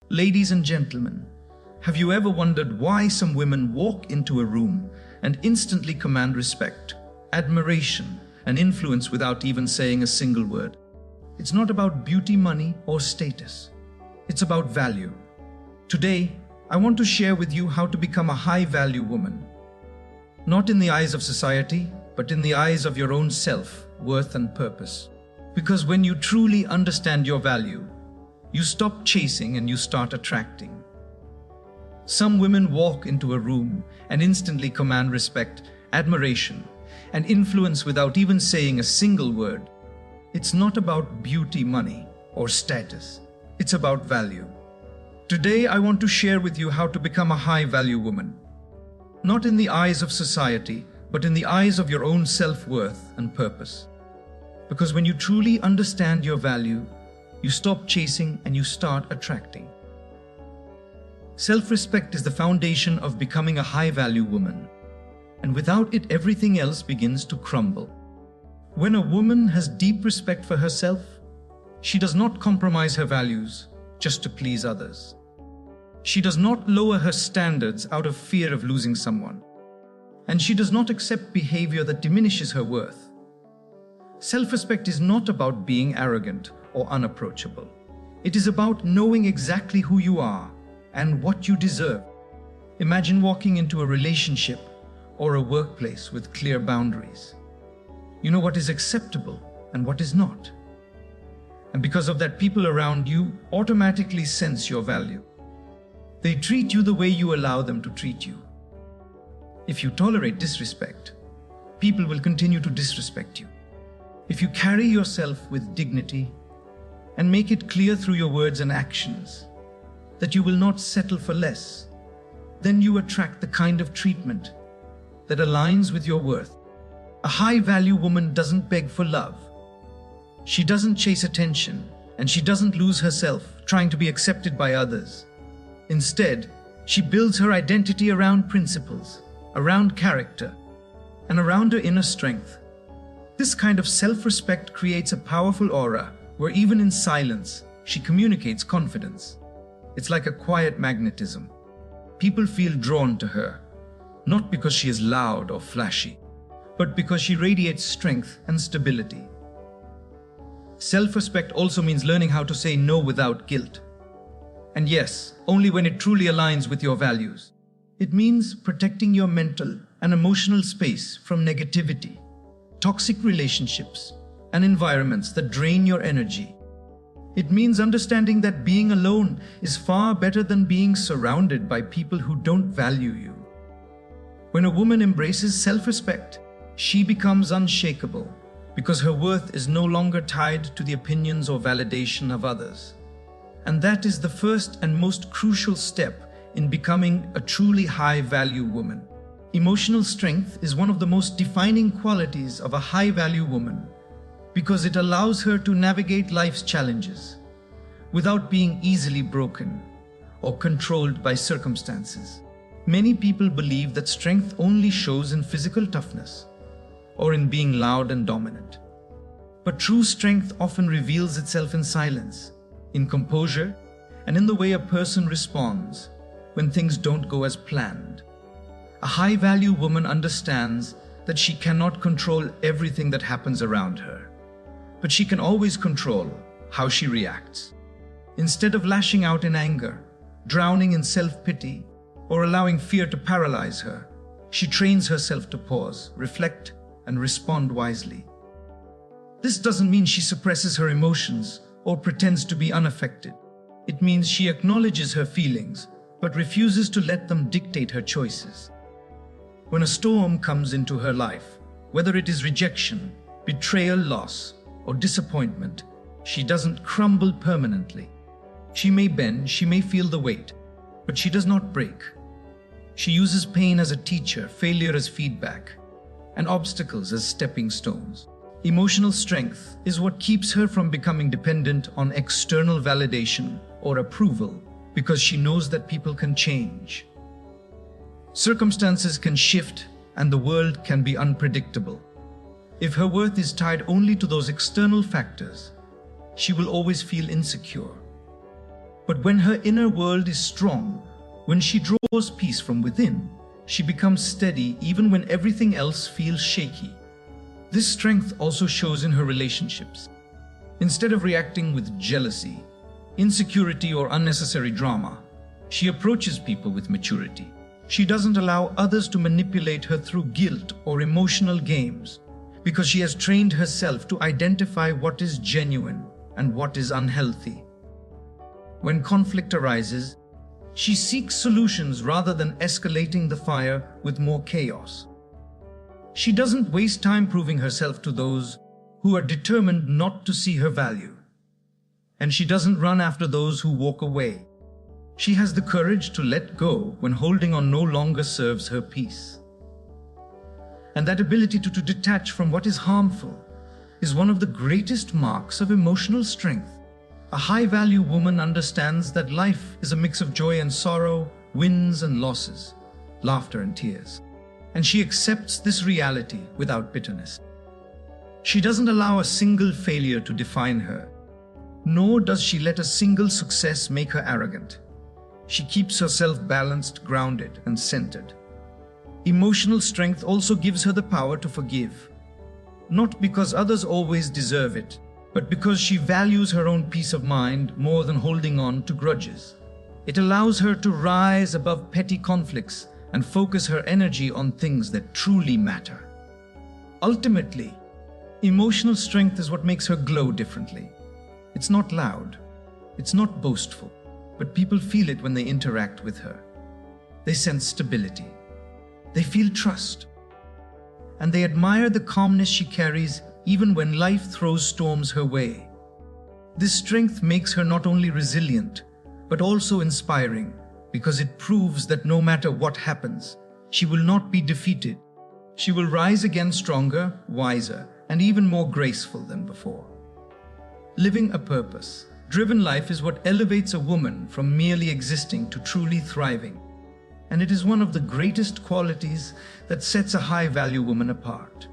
Ladies and gentlemen, have you ever wondered why some women walk into a room and instantly command respect, admiration, and influence without even saying a single word? It's not about beauty, money, or status. It's about value. Today, I want to share with you how to become a high-value woman. Not in the eyes of society, but in the eyes of your own self, worth, and purpose. Because when you truly understand your value, you stop chasing and you start attracting. Some women walk into a room and instantly command respect, admiration, and influence without even saying a single word. It's not about beauty, money, or status. It's about value. Today, I want to share with you how to become a high-value woman. Not in the eyes of society, but in the eyes of your own self-worth and purpose. Because when you truly understand your value, you stop chasing and you start attracting. Self-respect is the foundation of becoming a high-value woman. And without it, everything else begins to crumble. When a woman has deep respect for herself, she does not compromise her values just to please others. She does not lower her standards out of fear of losing someone. And she does not accept behavior that diminishes her worth. Self-respect is not about being arrogant or unapproachable. It is about knowing exactly who you are and what you deserve. Imagine walking into a relationship or a workplace with clear boundaries. You know what is acceptable and what is not. And because of that, people around you automatically sense your value. They treat you the way you allow them to treat you. If you tolerate disrespect, people will continue to disrespect you. If you carry yourself with dignity and make it clear through your words and actions that you will not settle for less, then you attract the kind of treatment that aligns with your worth. A high-value woman doesn't beg for love. She doesn't chase attention, and she doesn't lose herself trying to be accepted by others. Instead, she builds her identity around principles, around character, and around her inner strength. This kind of self-respect creates a powerful aura where even in silence, she communicates confidence. It's like a quiet magnetism. People feel drawn to her, not because she is loud or flashy, but because she radiates strength and stability. Self-respect also means learning how to say no without guilt. And yes, only when it truly aligns with your values. It means protecting your mental and emotional space from negativity, toxic relationships, and environments that drain your energy. It means understanding that being alone is far better than being surrounded by people who don't value you. When a woman embraces self-respect, she becomes unshakable because her worth is no longer tied to the opinions or validation of others. And that is the first and most crucial step in becoming a truly high-value woman. Emotional strength is one of the most defining qualities of a high-value woman because it allows her to navigate life's challenges without being easily broken or controlled by circumstances. Many people believe that strength only shows in physical toughness or in being loud and dominant. But true strength often reveals itself in silence, in composure, and in the way a person responds when things don't go as planned. A high-value woman understands that she cannot control everything that happens around her, but she can always control how she reacts. Instead of lashing out in anger, drowning in self-pity, or allowing fear to paralyze her, she trains herself to pause, reflect, and respond wisely. This doesn't mean she suppresses her emotions or pretends to be unaffected. It means she acknowledges her feelings, but refuses to let them dictate her choices. When a storm comes into her life, whether it is rejection, betrayal, loss, or disappointment, she doesn't crumble permanently. She may bend, she may feel the weight, but she does not break. She uses pain as a teacher, failure as feedback, and obstacles as stepping stones. Emotional strength is what keeps her from becoming dependent on external validation or approval because she knows that people can change. Circumstances can shift and the world can be unpredictable. If her worth is tied only to those external factors, she will always feel insecure. But when her inner world is strong, when she draws peace from within, she becomes steady even when everything else feels shaky. This strength also shows in her relationships. Instead of reacting with jealousy, insecurity, or unnecessary drama, she approaches people with maturity. She doesn't allow others to manipulate her through guilt or emotional games, because she has trained herself to identify what is genuine and what is unhealthy. When conflict arises, she seeks solutions rather than escalating the fire with more chaos. She doesn't waste time proving herself to those who are determined not to see her value. And she doesn't run after those who walk away. She has the courage to let go when holding on no longer serves her peace. And that ability to detach from what is harmful is one of the greatest marks of emotional strength. A high-value woman understands that life is a mix of joy and sorrow, wins and losses, laughter and tears. And she accepts this reality without bitterness. She doesn't allow a single failure to define her, nor does she let a single success make her arrogant. She keeps herself balanced, grounded, and centered. Emotional strength also gives her the power to forgive, not because others always deserve it, but because she values her own peace of mind more than holding on to grudges. It allows her to rise above petty conflicts and focus her energy on things that truly matter. Ultimately, emotional strength is what makes her glow differently. It's not loud, it's not boastful, but people feel it when they interact with her. They sense stability, they feel trust, and they admire the calmness she carries even when life throws storms her way. This strength makes her not only resilient, but also inspiring, because it proves that no matter what happens, she will not be defeated. She will rise again stronger, wiser, and even more graceful than before. Living a purpose-driven life is what elevates a woman from merely existing to truly thriving. And it is one of the greatest qualities that sets a high-value woman apart.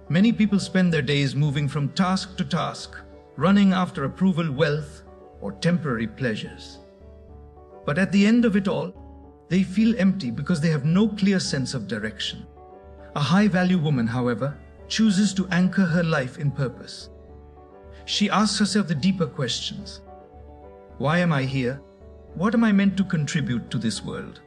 Many people spend their days moving from task to task, running after approval, wealth, or temporary pleasures. But at the end of it all, they feel empty because they have no clear sense of direction. A high-value woman, however, chooses to anchor her life in purpose. She asks herself the deeper questions. Why am I here? What am I meant to contribute to this world?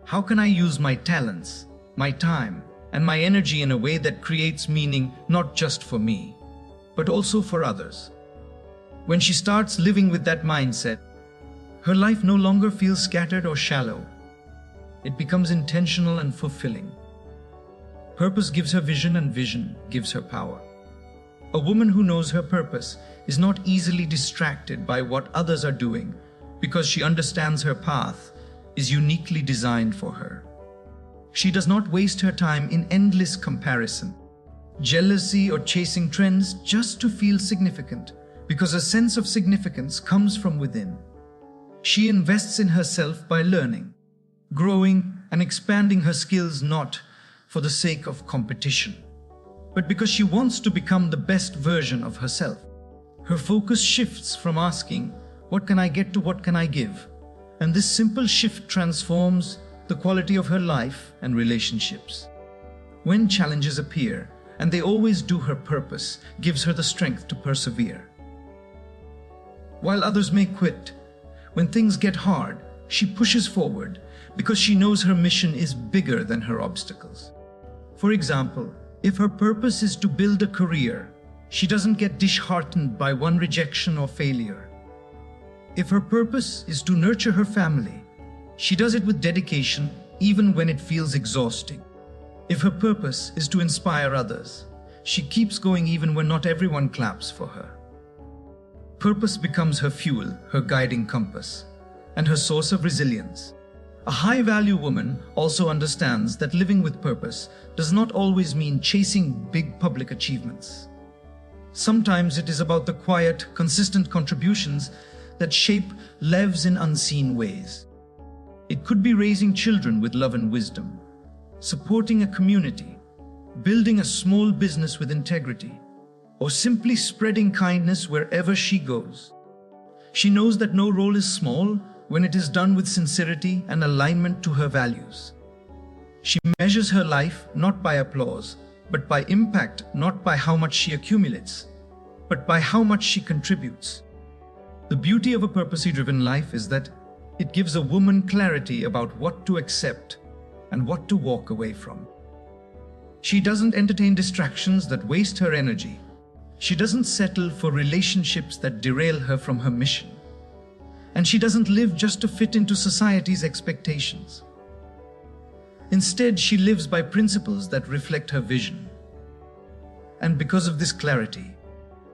How can I use my talents, my time, and my energy in a way that creates meaning not just for me, but also for others? When she starts living with that mindset, her life no longer feels scattered or shallow. It becomes intentional and fulfilling. Purpose gives her vision, and vision gives her power. A woman who knows her purpose is not easily distracted by what others are doing because she understands her path is uniquely designed for her. She does not waste her time in endless comparison, jealousy, or chasing trends just to feel significant, because a sense of significance comes from within. She invests in herself by learning, growing, and expanding her skills not for the sake of competition, but because she wants to become the best version of herself. Her focus shifts from asking, "What can I get?" to "What can I give?" And this simple shift transforms the quality of her life and relationships. When challenges appear, and they always do, her purpose gives her the strength to persevere. While others may quit, when things get hard, she pushes forward because she knows her mission is bigger than her obstacles. For example, if her purpose is to build a career, she doesn't get disheartened by one rejection or failure. If her purpose is to nurture her family, she does it with dedication even when it feels exhausting. If her purpose is to inspire others, she keeps going even when not everyone claps for her. Purpose becomes her fuel, her guiding compass, and her source of resilience. A high-value woman also understands that living with purpose does not always mean chasing big public achievements. Sometimes it is about the quiet, consistent contributions that shape lives in unseen ways. It could be raising children with love and wisdom, supporting a community, building a small business with integrity, or simply spreading kindness wherever she goes. She knows that no role is small when it is done with sincerity and alignment to her values. She measures her life not by applause, but by impact, not by how much she accumulates, but by how much she contributes. The beauty of a purposely driven life is that it gives a woman clarity about what to accept and what to walk away from. She doesn't entertain distractions that waste her energy. She doesn't settle for relationships that derail her from her mission. And she doesn't live just to fit into society's expectations. Instead, she lives by principles that reflect her vision. And because of this clarity,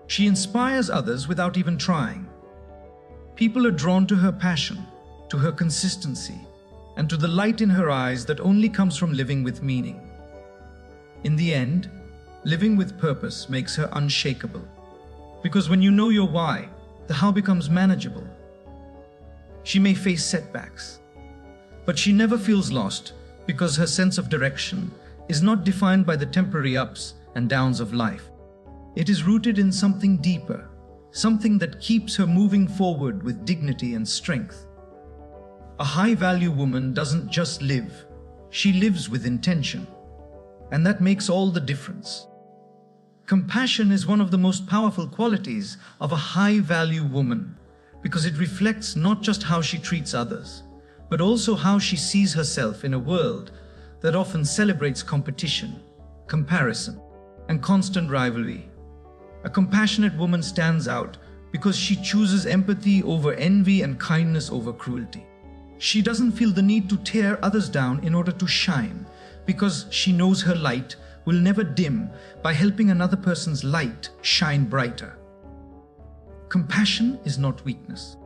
she inspires others without even trying. People are drawn to her passion, to her consistency, and to the light in her eyes that only comes from living with meaning. In the end, living with purpose makes her unshakable. Because when you know your why, the how becomes manageable. She may face setbacks, but she never feels lost because her sense of direction is not defined by the temporary ups and downs of life. It is rooted in something deeper, something that keeps her moving forward with dignity and strength. A high-value woman doesn't just live, she lives with intention. And that makes all the difference. Compassion is one of the most powerful qualities of a high-value woman because it reflects not just how she treats others, but also how she sees herself in a world that often celebrates competition, comparison, and constant rivalry. A compassionate woman stands out because she chooses empathy over envy and kindness over cruelty. She doesn't feel the need to tear others down in order to shine, because she knows her light will never dim by helping another person's light shine brighter. Compassion is not weakness.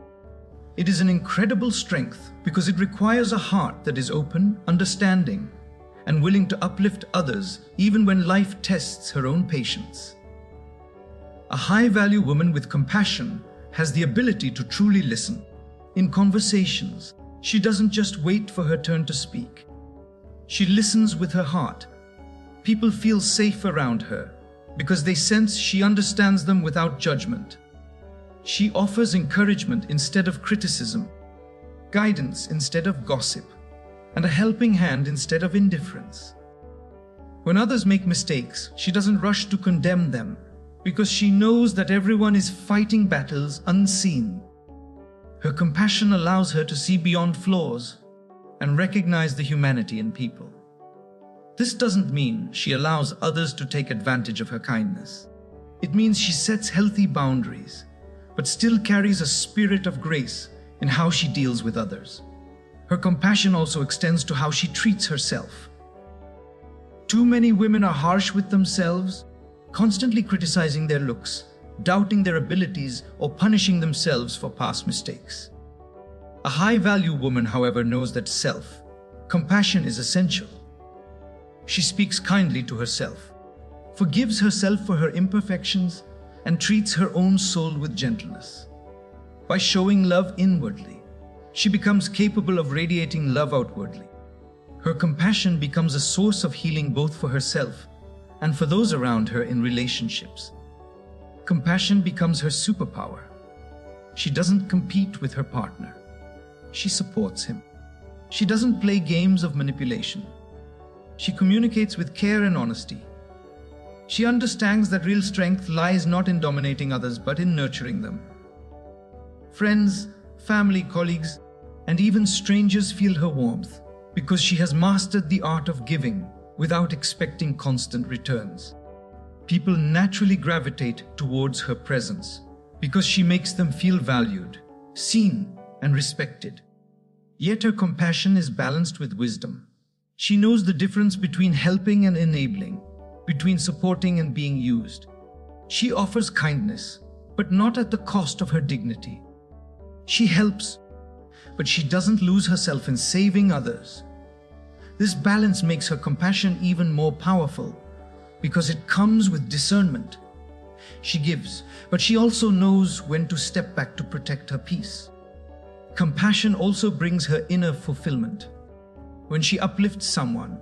It is an incredible strength because it requires a heart that is open, understanding, and willing to uplift others even when life tests her own patience. A high-value woman with compassion has the ability to truly listen. In conversations, she doesn't just wait for her turn to speak. She listens with her heart. People feel safe around her because they sense she understands them without judgment. She offers encouragement instead of criticism, guidance instead of gossip, and a helping hand instead of indifference. When others make mistakes, she doesn't rush to condemn them because she knows that everyone is fighting battles unseen. Her compassion allows her to see beyond flaws and recognize the humanity in people. This doesn't mean she allows others to take advantage of her kindness. It means she sets healthy boundaries, but still carries a spirit of grace in how she deals with others. Her compassion also extends to how she treats herself. Too many women are harsh with themselves, constantly criticizing their looks, doubting their abilities, or punishing themselves for past mistakes. A high-value woman, however, knows that self-compassion is essential. She speaks kindly to herself, forgives herself for her imperfections, and treats her own soul with gentleness. By showing love inwardly, she becomes capable of radiating love outwardly. Her compassion becomes a source of healing both for herself and for those around her in relationships. Compassion becomes her superpower. She doesn't compete with her partner. She supports him. She doesn't play games of manipulation. She communicates with care and honesty. She understands that real strength lies not in dominating others, but in nurturing them. Friends, family, colleagues, and even strangers feel her warmth because she has mastered the art of giving without expecting constant returns. People naturally gravitate towards her presence because she makes them feel valued, seen, and respected. Yet her compassion is balanced with wisdom. She knows the difference between helping and enabling, between supporting and being used. She offers kindness, but not at the cost of her dignity. She helps, but she doesn't lose herself in saving others. This balance makes her compassion even more powerful because it comes with discernment. She gives, but she also knows when to step back to protect her peace. Compassion also brings her inner fulfillment. When she uplifts someone,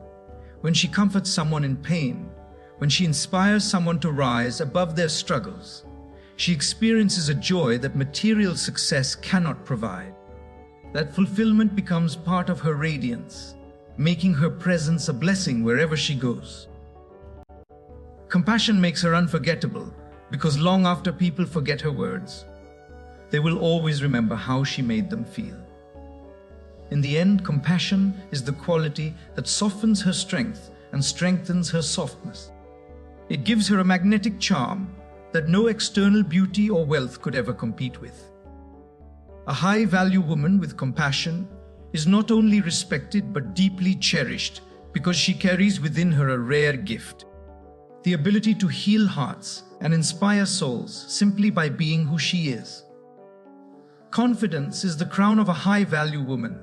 when she comforts someone in pain, when she inspires someone to rise above their struggles, She experiences a joy that material success cannot provide. That fulfillment becomes part of her radiance, making her presence a blessing wherever she goes. Compassion makes her unforgettable because long after people forget her words, they will always remember how she made them feel. In the end, compassion is the quality that softens her strength and strengthens her softness. It gives her a magnetic charm that no external beauty or wealth could ever compete with. A high-value woman with compassion is not only respected but deeply cherished because she carries within her a rare gift: the ability to heal hearts and inspire souls simply by being who she is. Confidence is the crown of a high-value woman,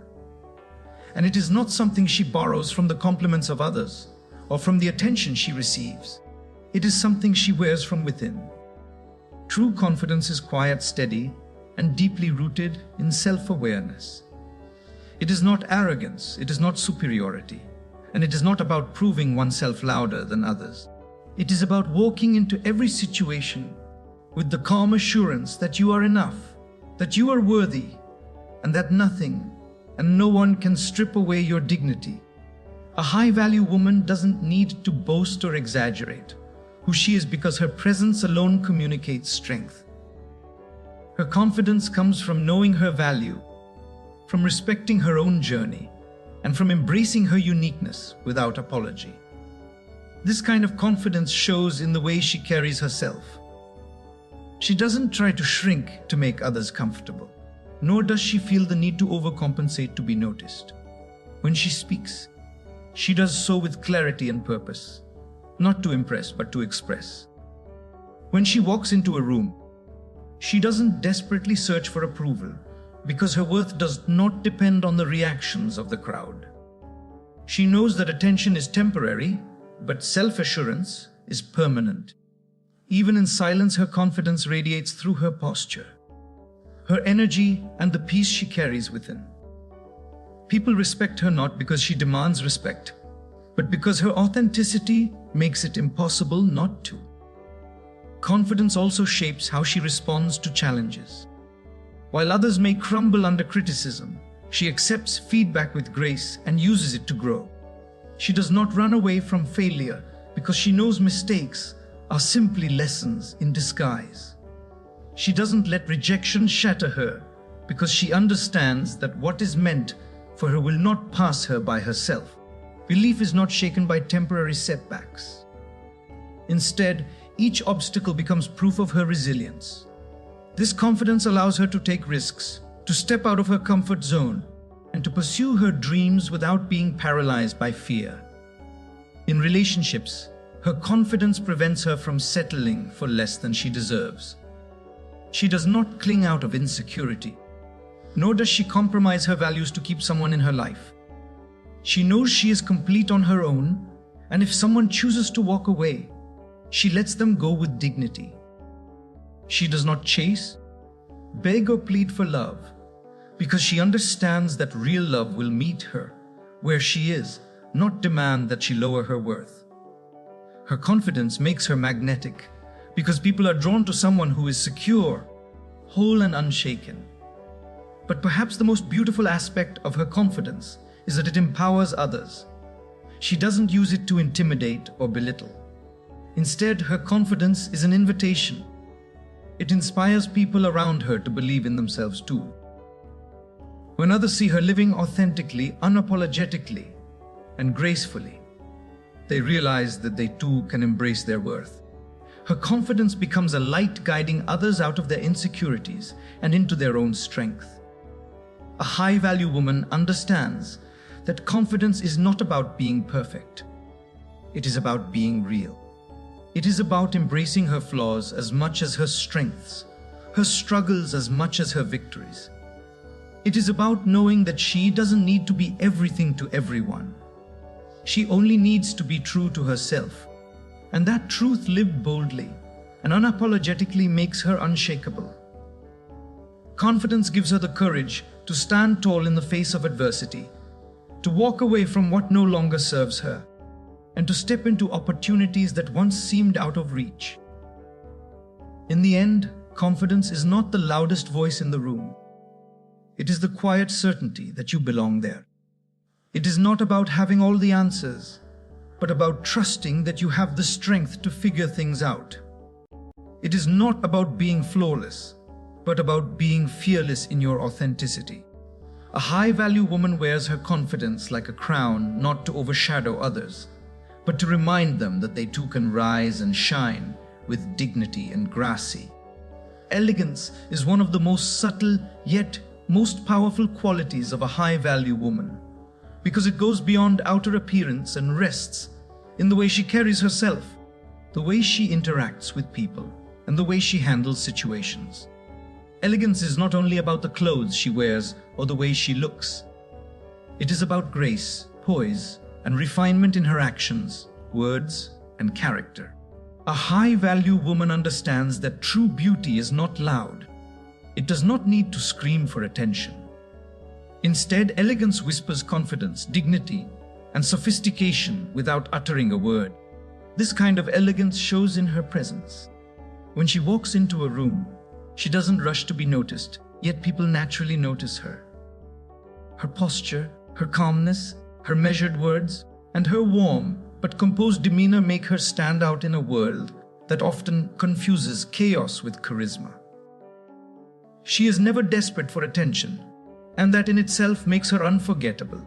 and it is not something she borrows from the compliments of others or from the attention she receives. It is something she wears from within. True confidence is quiet, steady, and deeply rooted in self-awareness. It is not arrogance, it is not superiority, and it is not about proving oneself louder than others. It is about walking into every situation with the calm assurance that you are enough, that you are worthy, and that nothing and no one can strip away your dignity. A high-value woman doesn't need to boast or exaggerate who she is because her presence alone communicates strength. Her confidence comes from knowing her value, from respecting her own journey, and from embracing her uniqueness without apology. This kind of confidence shows in the way she carries herself. She doesn't try to shrink to make others comfortable, nor does she feel the need to overcompensate to be noticed. When she speaks, she does so with clarity and purpose, not to impress but to express. When she walks into a room, she doesn't desperately search for approval because her worth does not depend on the reactions of the crowd. She knows that attention is temporary, but self-assurance is permanent. Even in silence, her confidence radiates through her posture, her energy, and the peace she carries within. People respect her not because she demands respect, but because her authenticity makes it impossible not to. Confidence also shapes how she responds to challenges. While others may crumble under criticism, she accepts feedback with grace and uses it to grow. She does not run away from failure because she knows mistakes are simply lessons in disguise. She doesn't let rejection shatter her because she understands that what is meant for her will not pass her by herself. Belief is not shaken by temporary setbacks. Instead, each obstacle becomes proof of her resilience. This confidence allows her to take risks, to step out of her comfort zone, and to pursue her dreams without being paralyzed by fear. In relationships, her confidence prevents her from settling for less than she deserves. She does not cling out of insecurity, nor does she compromise her values to keep someone in her life. She knows she is complete on her own, and if someone chooses to walk away, she lets them go with dignity. She does not chase, beg, or plead for love, because she understands that real love will meet her where she is, not demand that she lower her worth. Her confidence makes her magnetic because people are drawn to someone who is secure, whole, and unshaken. But perhaps the most beautiful aspect of her confidence is that it empowers others. She doesn't use it to intimidate or belittle. Instead, her confidence is an invitation. It inspires people around her to believe in themselves too. When others see her living authentically, unapologetically, and gracefully, they realize that they too can embrace their worth. Her confidence becomes a light guiding others out of their insecurities and into their own strength. A high-value woman understands that confidence is not about being perfect. It is about being real. It is about embracing her flaws as much as her strengths, her struggles as much as her victories. It is about knowing that she doesn't need to be everything to everyone. She only needs to be true to herself. And that truth, lived boldly and unapologetically, makes her unshakable. Confidence gives her the courage to stand tall in the face of adversity, to walk away from what no longer serves her, and to step into opportunities that once seemed out of reach. In the end, confidence is not the loudest voice in the room. It is the quiet certainty that you belong there. It is not about having all the answers, but about trusting that you have the strength to figure things out. It is not about being flawless, but about being fearless in your authenticity. A high-value woman wears her confidence like a crown, not to overshadow others, but to remind them that they too can rise and shine with dignity and grace. Elegance is one of the most subtle yet most powerful qualities of a high-value woman, because it goes beyond outer appearance and rests in the way she carries herself, the way she interacts with people, and the way she handles situations. Elegance is not only about the clothes she wears or the way she looks. It is about grace, poise, and refinement in her actions, words, and character. A high-value woman understands that true beauty is not loud. It does not need to scream for attention. Instead, elegance whispers confidence, dignity, and sophistication without uttering a word. This kind of elegance shows in her presence. When she walks into a room, she doesn't rush to be noticed, yet people naturally notice her. Her posture, her calmness, her measured words, and her warm but composed demeanor make her stand out in a world that often confuses chaos with charisma. She is never desperate for attention, and that in itself makes her unforgettable.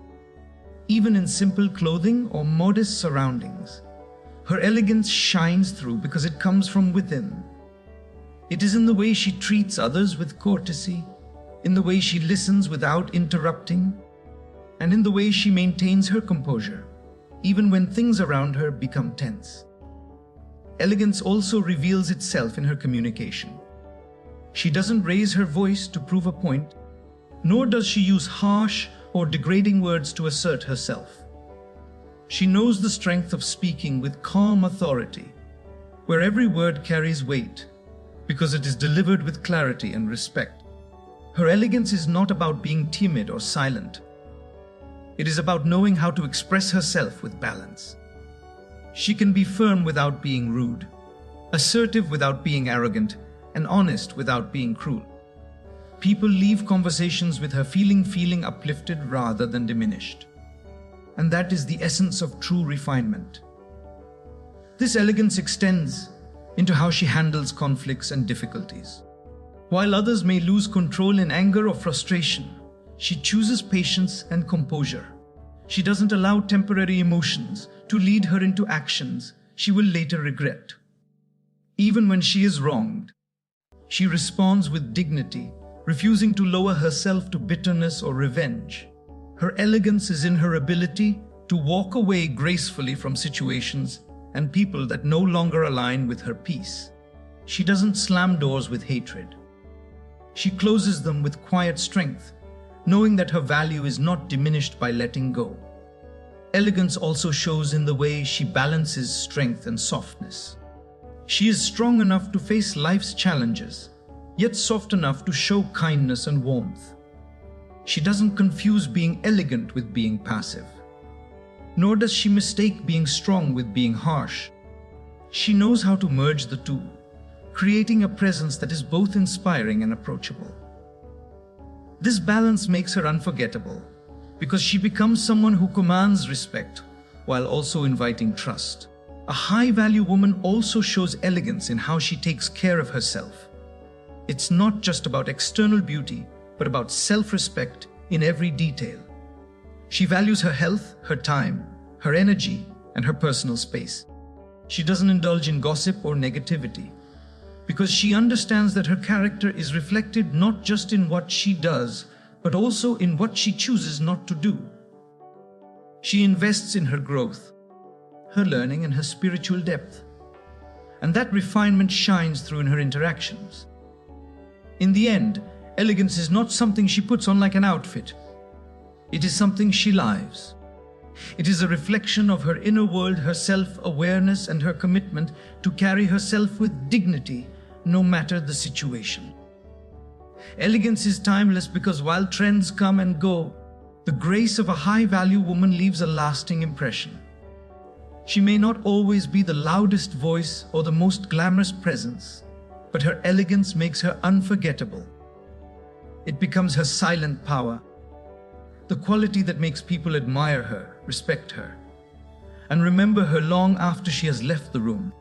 Even in simple clothing or modest surroundings, her elegance shines through because it comes from within. It is in the way she treats others with courtesy, in the way she listens without interrupting, and in the way she maintains her composure, even when things around her become tense. Elegance also reveals itself in her communication. She doesn't raise her voice to prove a point, nor does she use harsh or degrading words to assert herself. She knows the strength of speaking with calm authority, where every word carries weight, because it is delivered with clarity and respect. Her elegance is not about being timid or silent. It is about knowing how to express herself with balance. She can be firm without being rude, assertive without being arrogant, and honest without being cruel. People leave conversations with her feeling uplifted rather than diminished. And that is the essence of true refinement. This elegance extends into how she handles conflicts and difficulties. While others may lose control in anger or frustration, she chooses patience and composure. She doesn't allow temporary emotions to lead her into actions she will later regret. Even when she is wronged, she responds with dignity, refusing to lower herself to bitterness or revenge. Her elegance is in her ability to walk away gracefully from situations and people that no longer align with her peace. She doesn't slam doors with hatred. She closes them with quiet strength, knowing that her value is not diminished by letting go. Elegance also shows in the way she balances strength and softness. She is strong enough to face life's challenges, yet soft enough to show kindness and warmth. She doesn't confuse being elegant with being passive, nor does she mistake being strong with being harsh. She knows how to merge the two, creating a presence that is both inspiring and approachable. This balance makes her unforgettable, because she becomes someone who commands respect while also inviting trust. A high-value woman also shows elegance in how she takes care of herself. It's not just about external beauty, but about self-respect in every detail. She values her health, her time, her energy, and her personal space. She doesn't indulge in gossip or negativity, because she understands that her character is reflected not just in what she does, but also in what she chooses not to do. She invests in her growth, her learning, and her spiritual depth, and that refinement shines through in her interactions. In the end, elegance is not something she puts on like an outfit. It is something she lives. It is a reflection of her inner world, her self-awareness, and her commitment to carry herself with dignity, no matter the situation. Elegance is timeless because while trends come and go, the grace of a high-value woman leaves a lasting impression. She may not always be the loudest voice or the most glamorous presence, but her elegance makes her unforgettable. It becomes her silent power, the quality that makes people admire her, respect her, and remember her long after she has left the room.